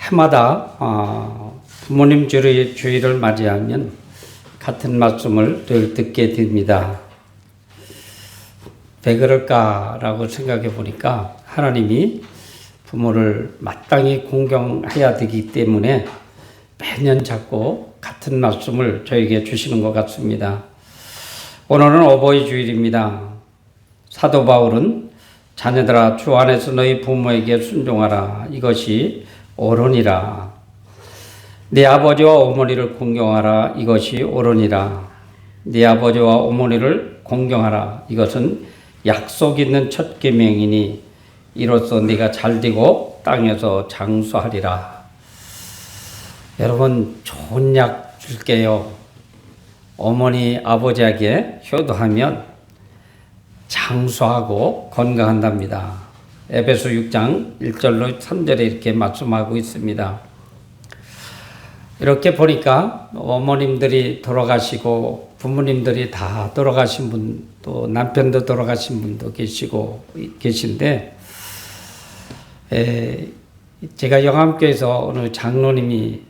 해마다 부모님 주일을 맞이하면 같은 말씀을 늘 듣게 됩니다. 왜 그럴까라고 생각해 보니까 하나님이 부모를 마땅히 공경해야 되기 때문에 매년 자꾸 같은 말씀을 저에게 주시는 것 같습니다. 오늘은 어버이 주일입니다. 사도 바울은 자녀들아 주 안에서 너희 부모에게 순종하라. 이것이 옳으니라. 네 아버지와 어머니를 공경하라. 이것이 옳으니라. 네 아버지와 어머니를 공경하라. 이것은 약속 있는 첫 계명이니 이로써 네가 잘되고 땅에서 장수하리라. 여러분 좋은 약 줄게요. 어머니 아버지에게 효도하면 장수하고 건강한답니다. 에베소 6장 1절로 3절에 이렇게 말씀하고 있습니다. 이렇게 보니까 어머님들이 돌아가시고 부모님들이 다 돌아가신 분, 또 남편도 돌아가신 분도 계신데 제가 영암교에서 어느 장로님이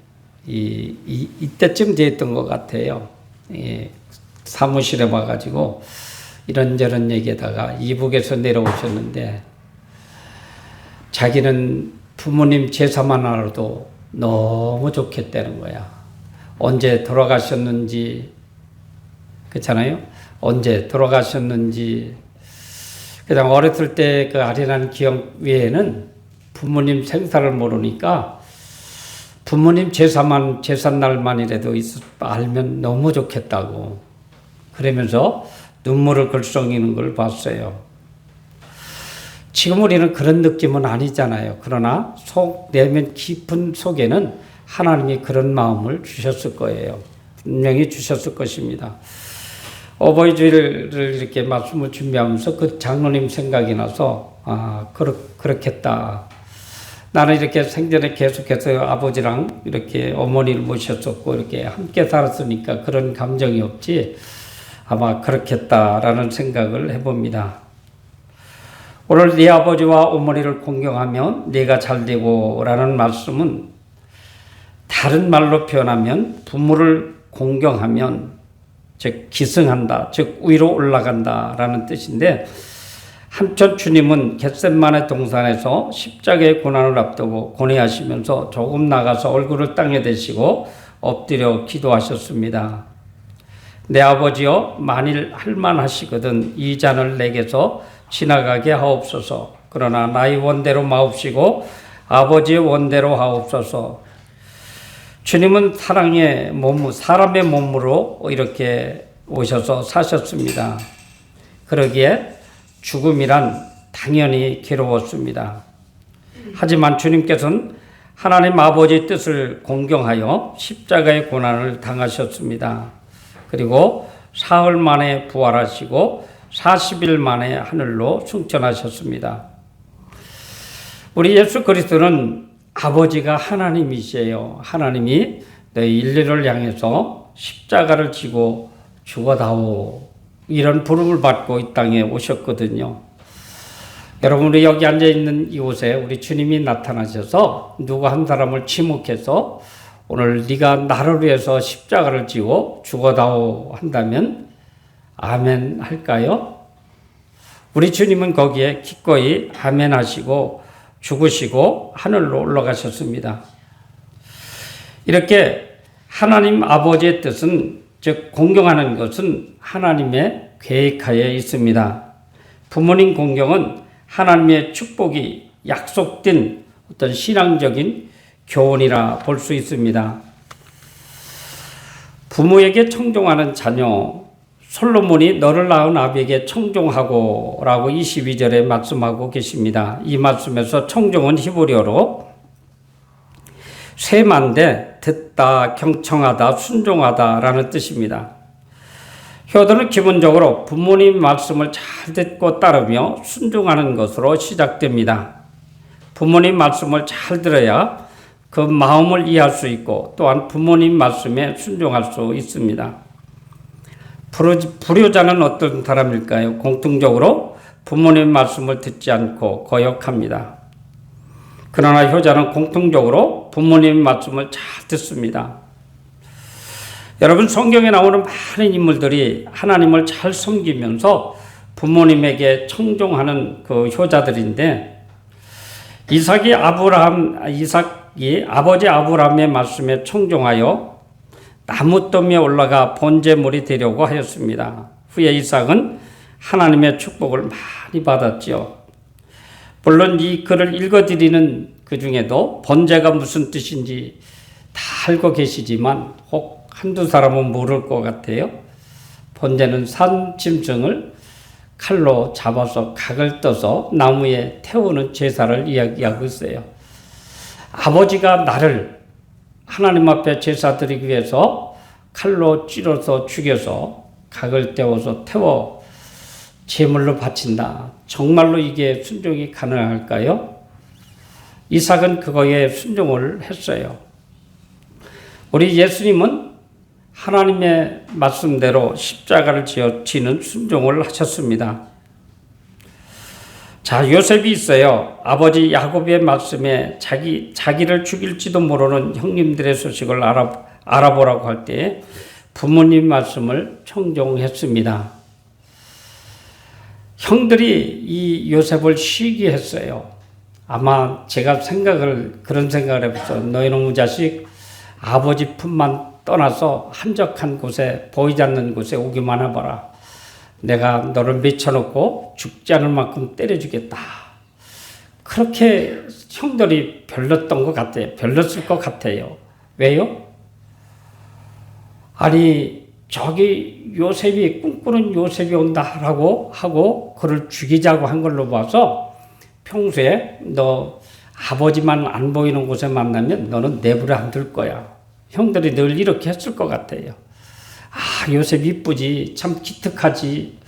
이때쯤 됐던 것 같아요. 사무실에 와가지고 이런저런 얘기에다가 이북에서 내려오셨는데 자기는 부모님 제사만 알아도 너무 좋겠다는 거야. 언제 돌아가셨는지, 그렇잖아요? 언제 돌아가셨는지. 그냥 어렸을 때 그 아련한 기억 외에는 부모님 생사를 모르니까 부모님 제삿날만이라도 알면 너무 좋겠다고. 그러면서 눈물을 글썽이는 걸 봤어요. 지금 우리는 그런 느낌은 아니잖아요. 그러나 내면 깊은 속에는 하나님이 그런 마음을 주셨을 거예요. 분명히 주셨을 것입니다. 어버이 주일을 이렇게 말씀을 준비하면서 그 장로님 생각이 나서 그렇겠다. 나는 이렇게 생전에 계속해서 아버지랑 이렇게 어머니를 모셨었고 이렇게 함께 살았으니까 그런 감정이 없지 아마 그렇겠다라는 생각을 해봅니다. 오늘 네 아버지와 어머니를 공경하면 네가 잘되고 라는 말씀은 다른 말로 표현하면 부모를 공경하면 즉 기승한다, 즉 위로 올라간다 라는 뜻인데 한편 주님은 겟세마네 동산에서 십자가의 고난을 앞두고 고뇌하시면서 조금 나가서 얼굴을 땅에 대시고 엎드려 기도하셨습니다. 내 아버지여 만일 할만하시거든 이 잔을 내게서 지나가게 하옵소서. 그러나 나의 원대로 마옵시고 아버지의 원대로 하옵소서. 주님은 사람의 몸으로 이렇게 오셔서 사셨습니다. 그러기에 죽음이란 당연히 괴로웠습니다. 하지만 주님께서는 하나님 아버지의 뜻을 공경하여 십자가의 고난을 당하셨습니다. 그리고 사흘 만에 부활하시고 40일 만에 하늘로 승천하셨습니다. 우리 예수 그리스도는 아버지가 하나님이시에요. 하나님이 너희 인류를 향해서 십자가를 지고 죽어다오 이런 부름을 받고 이 땅에 오셨거든요. 여러분 우리 여기 앉아있는 이곳에 우리 주님이 나타나셔서 누구 한 사람을 지목해서 오늘 네가 나를 위해서 십자가를 지고 죽어다오 한다면 아멘 할까요? 우리 주님은 거기에 기꺼이 아멘 하시고 죽으시고 하늘로 올라가셨습니다. 이렇게 하나님 아버지의 뜻은 즉 공경하는 것은 하나님의 계획하에 있습니다. 부모님 공경은 하나님의 축복이 약속된 어떤 신앙적인 교훈이라 볼 수 있습니다. 부모에게 청종하는 자녀 솔로몬이 너를 낳은 아비에게 청종하고 라고 22절에 말씀하고 계십니다. 이 말씀에서 청종은 히브리어로 쇠만데 듣다, 경청하다, 순종하다 라는 뜻입니다. 효도는 기본적으로 부모님 말씀을 잘 듣고 따르며 순종하는 것으로 시작됩니다. 부모님 말씀을 잘 들어야 그 마음을 이해할 수 있고 또한 부모님 말씀에 순종할 수 있습니다. 불효자는 어떤 사람일까요? 공통적으로 부모님 말씀을 듣지 않고 거역합니다. 그러나 효자는 공통적으로 부모님의 말씀을 잘 듣습니다. 여러분, 성경에 나오는 많은 인물들이 하나님을 잘 섬기면서 부모님에게 청종하는 그 효자들인데, 이삭이 아버지 아브라함의 말씀에 청종하여 나무더미에 올라가 번제물이 되려고 하였습니다. 후에 이삭은 하나님의 축복을 많이 받았지요. 물론 이 글을 읽어드리는 그 중에도 번제가 무슨 뜻인지 다 알고 계시지만 혹 한두 사람은 모를 것 같아요. 번제는 산 짐승을 칼로 잡아서 각을 떠서 나무에 태우는 제사를 이야기하고 있어요. 아버지가 나를 하나님 앞에 제사 드리기 위해서 칼로 찔러서 죽여서 각을 떼어서 태워 제물로 바친다. 정말로 이게 순종이 가능할까요? 이삭은 그거에 순종을 했어요. 우리 예수님은 하나님의 말씀대로 십자가를 지는 순종을 하셨습니다. 자, 요셉이 있어요. 아버지 야곱의 말씀에 자기를 죽일지도 모르는 형님들의 소식을 알아보라고 할 때 부모님 말씀을 청종했습니다. 형들이 이 요셉을 시기했어요. 아마 제가 그런 생각을 해봤어요. 너희 놈의 자식, 아버지 품만 떠나서 한적한 곳에, 보이지 않는 곳에 오기만 해봐라. 내가 너를 미쳐놓고 죽지 않을 만큼 때려주겠다. 그렇게 형들이 별렀던 것 같아요. 별렀을 것 같아요. 왜요? 아니, 저기 요셉이, 꿈꾸는 요셉이 온다라고 하고 그를 죽이자고 한 걸로 봐서 평소에 너 아버지만 안 보이는 곳에 만나면 너는 내버려 안 둘 거야. 형들이 늘 이렇게 했을 것 같아요. 아, 요셉 이쁘지, 참 기특하지.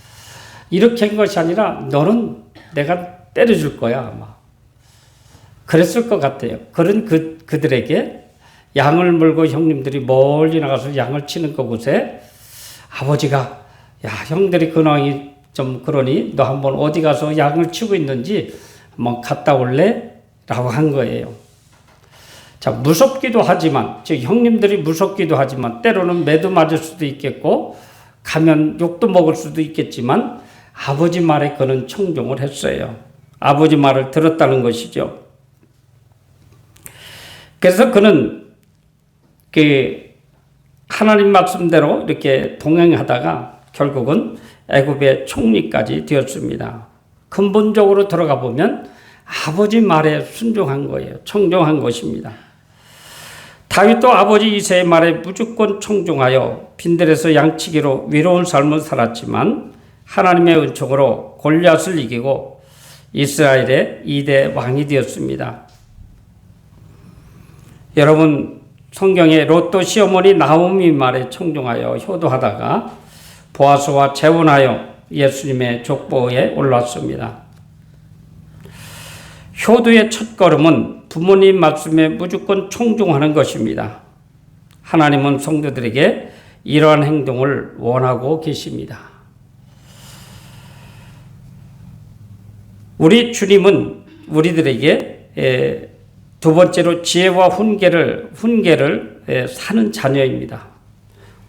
이렇게 한 것이 아니라 너는 내가 때려줄 거야, 아마. 그랬을 것 같아요. 그런 그들에게 양을 물고 형님들이 멀리 나가서 양을 치는 그곳에 아버지가, 야, 형들이 근황이 좀 그러니 너 한번 어디 가서 양을 치고 있는지 한번 갔다 올래? 라고 한 거예요. 자, 무섭기도 하지만, 즉 형님들이 무섭기도 하지만 때로는 매도 맞을 수도 있겠고 가면 욕도 먹을 수도 있겠지만 아버지 말에 그는 청종을 했어요. 아버지 말을 들었다는 것이죠. 그래서 그는 하나님 말씀대로 이렇게 동행하다가 결국은 애굽의 총리까지 되었습니다. 근본적으로 들어가 보면 아버지 말에 순종한 거예요. 청종한 것입니다. 다윗도 아버지 이새의 말에 무조건 청종하여 빈들에서 양치기로 위로운 삶을 살았지만 하나님의 은총으로 골리앗을 이기고 이스라엘의 2대 왕이 되었습니다. 여러분, 성경에 롯도 시어머니 나오미 말에 청종하여 효도하다가 보아스와 재혼하여 예수님의 족보에 올랐습니다. 효도의 첫걸음은 부모님 말씀에 무조건 청종하는 것입니다. 하나님은 성도들에게 이러한 행동을 원하고 계십니다. 우리 주님은 우리들에게 두 번째로 지혜와 훈계를 사는 자녀입니다.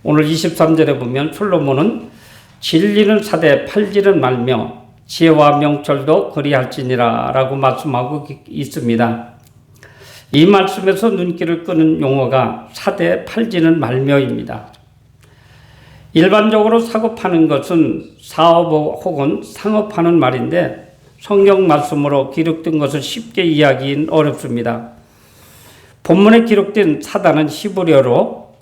오늘 23절에 보면 솔로몬은 진리는 사대 팔지는 말며 지혜와 명철도 그리할지니라 라고 말씀하고 있습니다. 이 말씀에서 눈길을 끄는 용어가 사대 팔지는 말며입니다. 일반적으로 사고 파는 것은 사업 혹은 상업하는 말인데 성경 말씀으로 기록된 것을 쉽게 이해하기는 어렵습니다. 본문에 기록된 사단은 히브리어로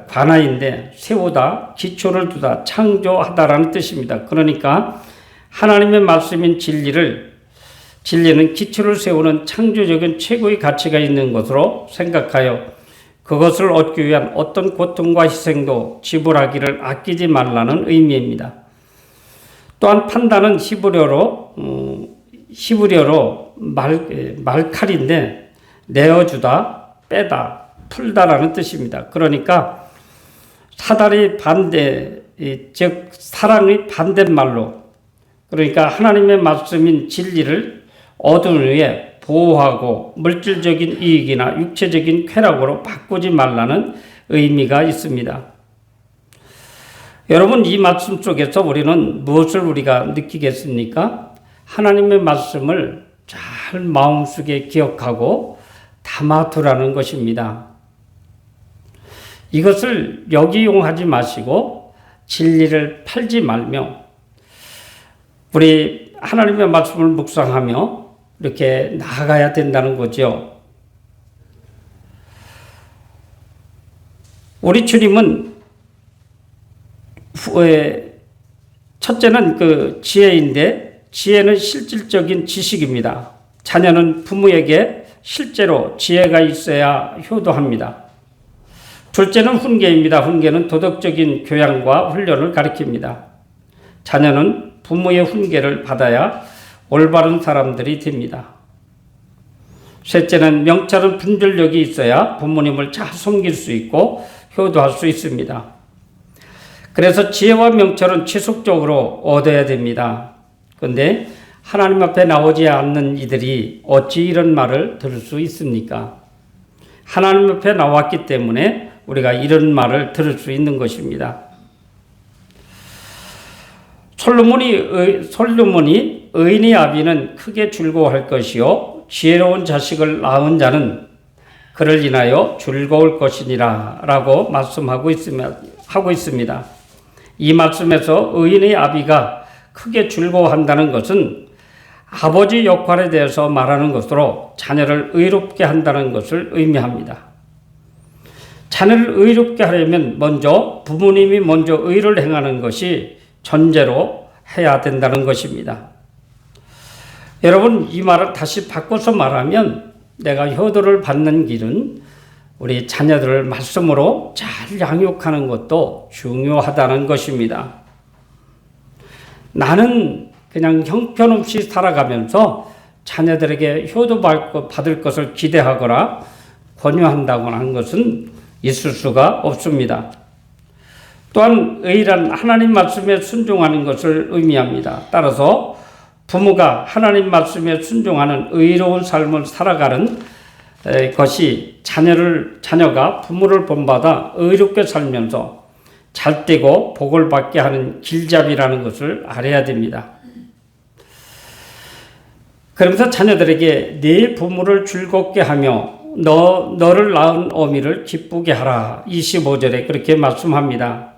관아인데 세우다, 기초를 두다, 창조하다라는 뜻입니다. 그러니까 하나님의 말씀인 진리는 기초를 세우는 창조적인 최고의 가치가 있는 것으로 생각하여 그것을 얻기 위한 어떤 고통과 희생도 지불하기를 아끼지 말라는 의미입니다. 또한 판단은 히브리어로 말칼인데 내어주다, 빼다, 풀다라는 뜻입니다. 그러니까 사단의 즉 사랑의 반대말로, 그러니까 하나님의 말씀인 진리를 얻은 후에 보호하고 물질적인 이익이나 육체적인 쾌락으로 바꾸지 말라는 의미가 있습니다. 여러분, 이 말씀 속에서 우리는 무엇을 우리가 느끼겠습니까? 하나님의 말씀을 잘 마음속에 기억하고 담아두라는 것입니다. 이것을 역이용하지 마시고 진리를 팔지 말며 우리 하나님의 말씀을 묵상하며 이렇게 나아가야 된다는 거죠. 우리 주님은 첫째는 그 지혜인데 지혜는 실질적인 지식입니다. 자녀는 부모에게 실제로 지혜가 있어야 효도합니다. 둘째는 훈계입니다. 훈계는 도덕적인 교양과 훈련을 가리킵니다. 자녀는 부모의 훈계를 받아야 올바른 사람들이 됩니다. 셋째는 명철은 분별력이 있어야 부모님을 잘 섬길 수 있고 효도할 수 있습니다. 그래서 지혜와 명철은 지속적으로 얻어야 됩니다. 그런데 하나님 앞에 나오지 않는 이들이 어찌 이런 말을 들을 수 있습니까? 하나님 앞에 나왔기 때문에 우리가 이런 말을 들을 수 있는 것입니다. 솔로몬이 의인의 아비는 크게 즐거워할 것이요 지혜로운 자식을 낳은 자는 그를 인하여 즐거울 것이니라 라고 말씀하고 있습니다. 이 말씀에서 의인의 아비가 크게 즐거워한다는 것은 아버지 역할에 대해서 말하는 것으로 자녀를 의롭게 한다는 것을 의미합니다. 자녀를 의롭게 하려면 부모님이 먼저 의를 행하는 것이 전제로 해야 된다는 것입니다. 여러분, 이 말을 다시 바꿔서 말하면 내가 효도를 받는 길은 우리 자녀들을 말씀으로 잘 양육하는 것도 중요하다는 것입니다. 나는 그냥 형편없이 살아가면서 자녀들에게 효도받을 것을 기대하거나 권유한다거나 하는 것은 있을 수가 없습니다. 또한 의란 하나님 말씀에 순종하는 것을 의미합니다. 따라서 부모가 하나님 말씀에 순종하는 의로운 삶을 살아가는 것이 자녀가 부모를 본받아 의롭게 살면서 잘되고 복을 받게 하는 길잡이라는 것을 알아야 됩니다. 그러면서 자녀들에게 네 부모를 즐겁게 하며 너를 낳은 어미를 기쁘게 하라. 25절에 그렇게 말씀합니다.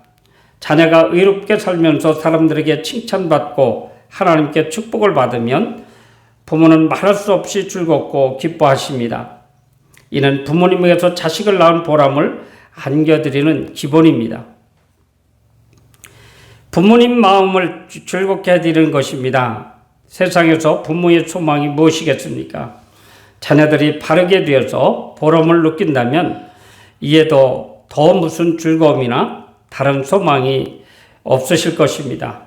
자녀가 의롭게 살면서 사람들에게 칭찬받고 하나님께 축복을 받으면 부모는 말할 수 없이 즐겁고 기뻐하십니다. 이는 부모님에게서 자식을 낳은 보람을 안겨드리는 기본입니다. 부모님 마음을 즐겁게 해드리는 것입니다. 세상에서 부모의 소망이 무엇이겠습니까? 자녀들이 바르게 되어서 보람을 느낀다면 이에도 더 무슨 즐거움이나 다른 소망이 없으실 것입니다.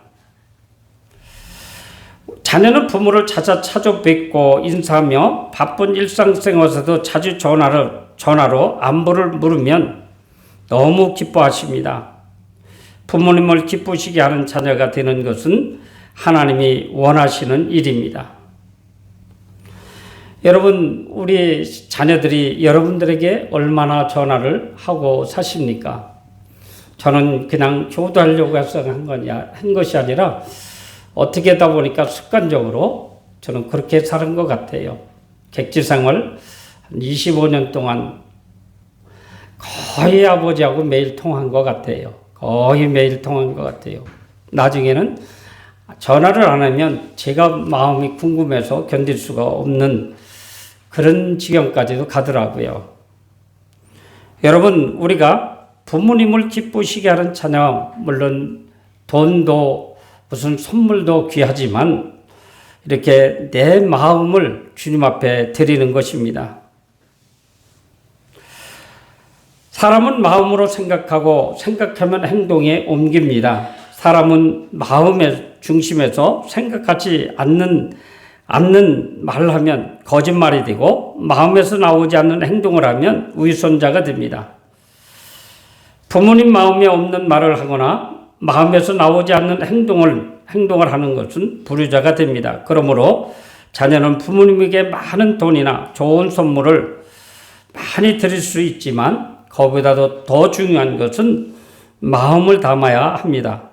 자녀는 부모를 찾아뵙고 인사하며 바쁜 일상생활에서도 자주 전화로 안부를 물으면 너무 기뻐하십니다. 부모님을 기쁘시게 하는 자녀가 되는 것은 하나님이 원하시는 일입니다. 여러분, 우리 자녀들이 여러분들에게 얼마나 전화를 하고 사십니까? 저는 그냥 효도하려고 해서 한 것이 아니라 어떻게 하다 보니까 습관적으로 저는 그렇게 사는 것 같아요. 객지생활 25년 동안 거의 아버지하고 매일 통한 것 같아요. 거의 매일 통한 것 같아요. 나중에는 전화를 안 하면 제가 마음이 궁금해서 견딜 수가 없는 그런 지경까지도 가더라고요. 여러분, 우리가 부모님을 기쁘시게 하는 자녀, 물론 돈도 무슨 선물도 귀하지만 이렇게 내 마음을 주님 앞에 드리는 것입니다. 사람은 마음으로 생각하면 행동에 옮깁니다. 사람은 마음의 중심에서 생각하지 않는 말을 하면 거짓말이 되고 마음에서 나오지 않는 행동을 하면 위선자가 됩니다. 부모님 마음에 없는 말을 하거나 마음에서 나오지 않는 행동을 하는 것은 불효자가 됩니다. 그러므로 자녀는 부모님에게 많은 돈이나 좋은 선물을 많이 드릴 수 있지만 그보다도 더 중요한 것은 마음을 담아야 합니다.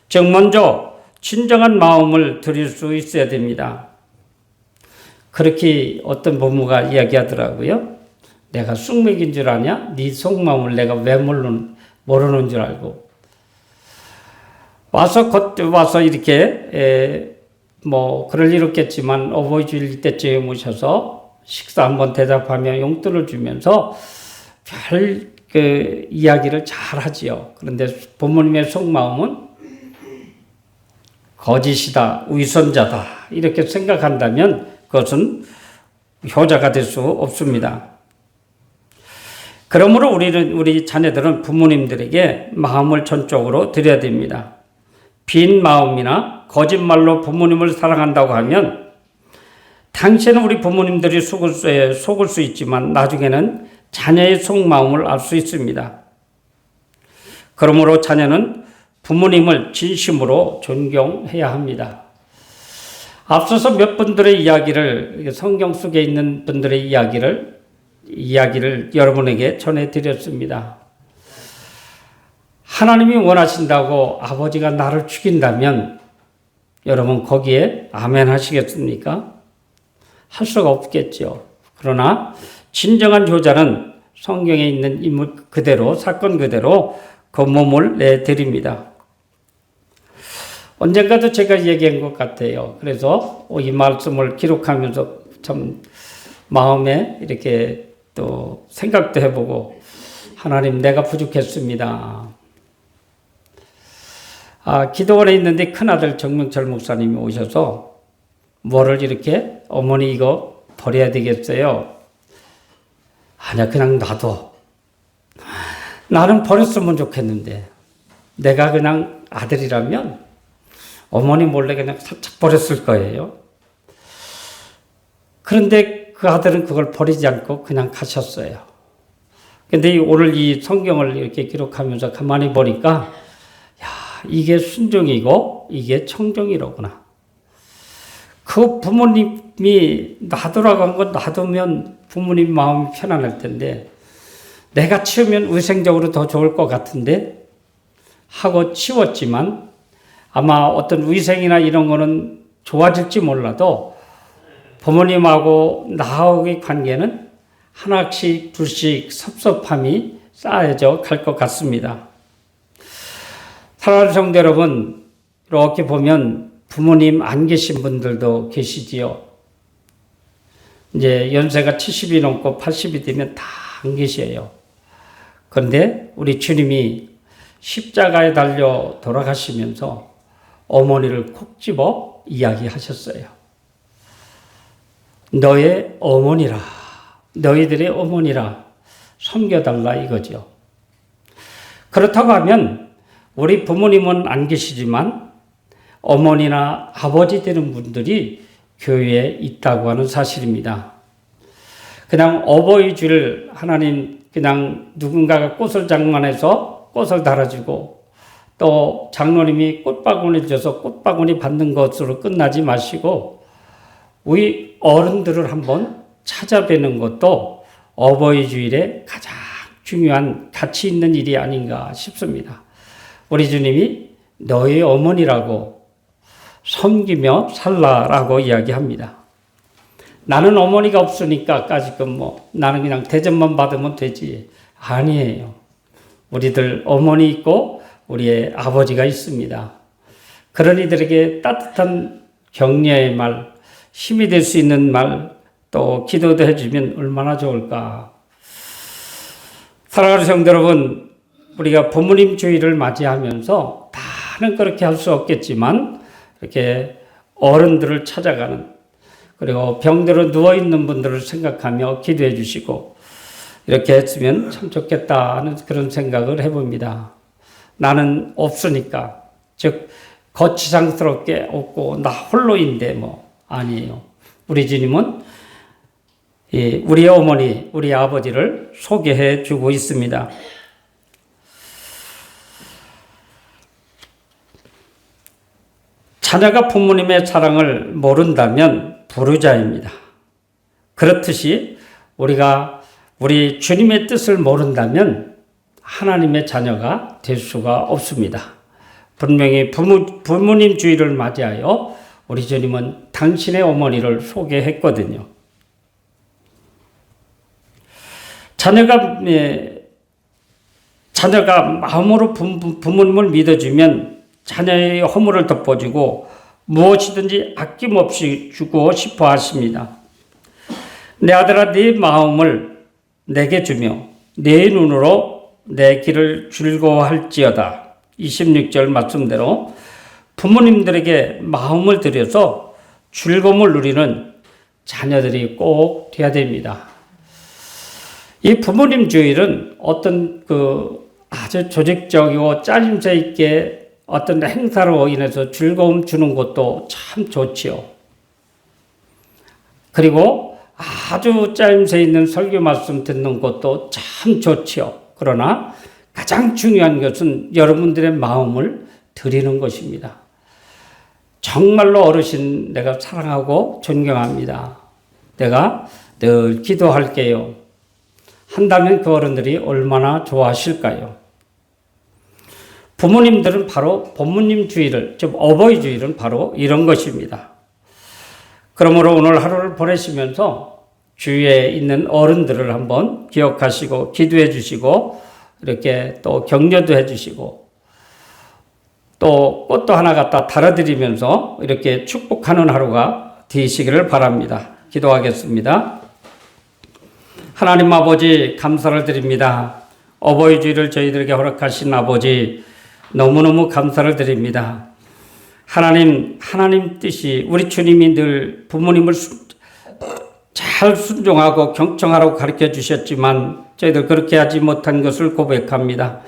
즉 먼저 진정한 마음을 드릴 수 있어야 됩니다. 그렇게 어떤 부모가 이야기하더라고요. 내가 쑥맥인 줄 아냐? 네 속마음을 내가 왜 모르는 줄 알고. 와서 이렇게 그럴 일 없겠지만 어버이 주일 때쯤에 모셔서 식사 한번 대접하며 용돈을 주면서 별 이야기를 잘 하지요. 그런데 부모님의 속마음은 거짓이다, 위선자다 이렇게 생각한다면 그것은 효자가 될 수 없습니다. 그러므로 우리 자녀들은 부모님들에게 마음을 전적으로 드려야 됩니다. 빈 마음이나 거짓말로 부모님을 사랑한다고 하면 당시에는 우리 부모님들이 속을 수 있지만 나중에는 자녀의 속마음을 알 수 있습니다. 그러므로 자녀는 부모님을 진심으로 존경해야 합니다. 앞서서 몇 분들의 이야기를 성경 속에 있는 분들의 이야기를 여러분에게 전해드렸습니다. 하나님이 원하신다고 아버지가 나를 죽인다면 여러분 거기에 아멘 하시겠습니까? 할 수가 없겠죠. 그러나 진정한 효자는 성경에 있는 인물 그대로 사건 그대로 그 몸을 내드립니다. 언젠가도 제가 얘기한 것 같아요. 그래서 이 말씀을 기록하면서 참 마음에 이렇게 또 생각도 해보고 하나님 내가 부족했습니다. 기도원에 있는데 큰아들 정명철 목사님이 오셔서 뭐를 이렇게 어머니 이거 버려야 되겠어요? 아니야 그냥 놔둬. 나는 버렸으면 좋겠는데 내가 그냥 아들이라면 어머니 몰래 그냥 살짝 버렸을 거예요. 그런데 그 아들은 그걸 버리지 않고 그냥 가셨어요. 근데 오늘 이 성경을 이렇게 기록하면서 가만히 보니까 이게 순종이고 이게 청정이로구나. 그 부모님이 놔두라고 한 거 놔두면 부모님 마음이 편안할 텐데 내가 치우면 위생적으로 더 좋을 것 같은데 하고 치웠지만 아마 어떤 위생이나 이런 거는 좋아질지 몰라도 부모님하고 나하고의 관계는 하나씩 둘씩 섭섭함이 쌓여져 갈 것 같습니다. 사랑하는 성도 여러분, 이렇게 보면 부모님 안 계신 분들도 계시지요. 이제 연세가 70이 넘고 80이 되면 다 안 계셔요. 그런데 우리 주님이 십자가에 달려 돌아가시면서 어머니를 콕 집어 이야기하셨어요. 너의 어머니라, 너희들의 어머니라 섬겨달라 이거죠. 그렇다고 하면 우리 부모님은 안 계시지만 어머니나 아버지 되는 분들이 교회에 있다고 하는 사실입니다. 그냥 어버이 줄 하나님 그냥 누군가가 꽃을 장만해서 꽃을 달아주고 또 장로님이 꽃바구니 줘서 꽃바구니 받는 것으로 끝나지 마시고 우리 어른들을 한번 찾아뵈는 것도 어버이 주일에 가장 중요한 가치 있는 일이 아닌가 싶습니다. 우리 주님이 너의 어머니라고 섬기며 살라라고 이야기합니다. 나는 어머니가 없으니까 까짓건 나는 그냥 대접만 받으면 되지. 아니에요. 우리들 어머니 있고 우리의 아버지가 있습니다. 그런 이들에게 따뜻한 격려의 말, 힘이 될 수 있는 말, 또 기도도 해주면 얼마나 좋을까. 사랑하는 성도 여러분, 우리가 부모님 주일을 맞이하면서 다는 그렇게 할 수 없겠지만 이렇게 어른들을 찾아가는 그리고 병들어 누워있는 분들을 생각하며 기도해 주시고 이렇게 했으면 참 좋겠다 하는 그런 생각을 해봅니다. 나는 없으니까 즉 거치장스럽게 없고 나 홀로인데 아니에요. 우리 주님은 우리 어머니, 우리 아버지를 소개해 주고 있습니다. 자녀가 부모님의 사랑을 모른다면 부르자입니다. 그렇듯이 우리가 우리 주님의 뜻을 모른다면 하나님의 자녀가 될 수가 없습니다. 분명히 부모님 주일을 맞이하여 우리 주님은 당신의 어머니를 소개했거든요. 자녀가 마음으로 부모님을 믿어주면 자녀의 허물을 덮어주고 무엇이든지 아낌없이 주고 싶어 하십니다. 내 아들아 네 마음을 내게 주며 네 눈으로 내 길을 즐거워할지어다. 26절 말씀대로 부모님들에게 마음을 들여서 즐거움을 누리는 자녀들이 꼭 돼야 됩니다. 이 부모님 주일은 어떤 아주 조직적이고 짜임새 있게 어떤 행사로 인해서 즐거움 주는 것도 참 좋지요. 그리고 아주 짜임새 있는 설교 말씀 듣는 것도 참 좋지요. 그러나 가장 중요한 것은 여러분들의 마음을 드리는 것입니다. 정말로 어르신 내가 사랑하고 존경합니다. 내가 늘 기도할게요. 한다면 그 어른들이 얼마나 좋아하실까요? 부모님들은 바로 부모님 주일을, 즉 어버이 주일은 바로 이런 것입니다. 그러므로 오늘 하루를 보내시면서 주위에 있는 어른들을 한번 기억하시고 기도해 주시고 이렇게 또 격려도 해주시고 또 꽃도 하나 갖다 달아드리면서 이렇게 축복하는 하루가 되시기를 바랍니다. 기도하겠습니다. 하나님 아버지 감사를 드립니다. 어버이 주일을 저희들에게 허락하신 아버지 너무너무 감사를 드립니다. 하나님 뜻이 우리 주님이 늘 부모님을 잘 순종하고 경청하라고 가르쳐 주셨지만 저희들 그렇게 하지 못한 것을 고백합니다.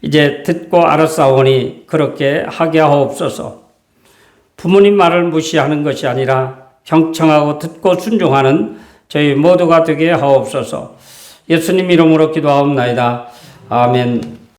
이제 듣고 알았사오니 그렇게 하게 하옵소서. 부모님 말을 무시하는 것이 아니라 경청하고 듣고 순종하는 저희 모두가 되게 하옵소서. 예수님 이름으로 기도하옵나이다. 아멘.